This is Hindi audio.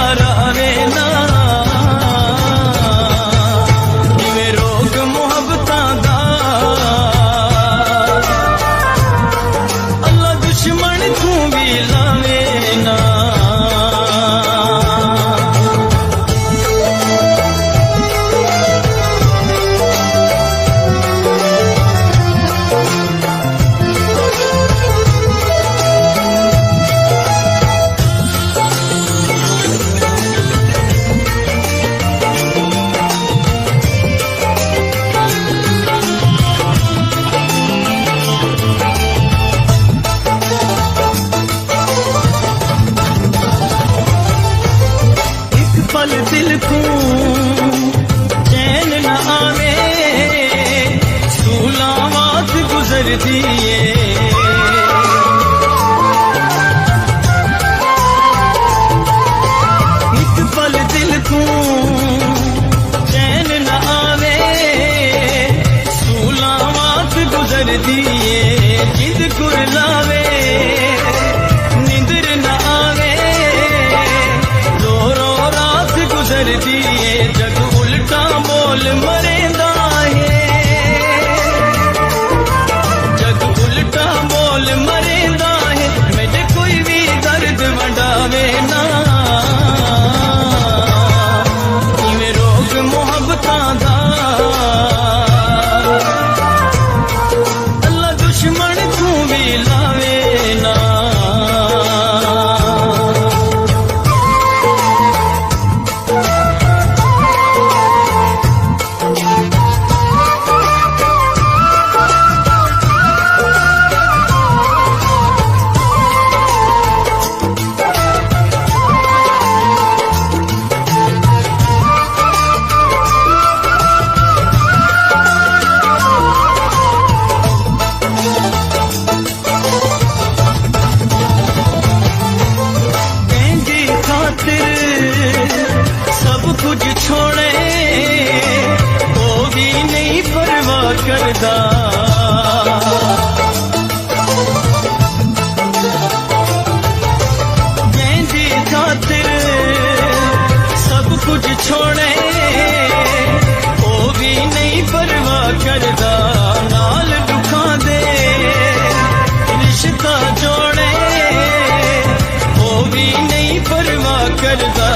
यार आवे ना जिवें रोग मुहब्बतां दा अल्लाह दुश्मन तू भी लावे ना। पल दिल को चैन न आवे सूलावात गुजर दिए एक पल दिल को चैन न आवे सूलावात गुजर दिए जिद कुरलावे निंदर न आवे गुजर दिए जग उल्टा बोल मरेंदा है जग उल्टा बोल मरेंदा है मेरे कोई भी दर्द वंडावे ना इवें रोग मुहब्बतां दा अल्लाह दुश्मन तू भी लावे ना। सब कुछ छोड़े वो भी नहीं परवाह करदा मेहंदी खातिर सब कुछ छोड़े वो भी नहीं परवाह करदा नाल दुखा दे रिश्ता जोड़े वो भी नहीं परवाह करदा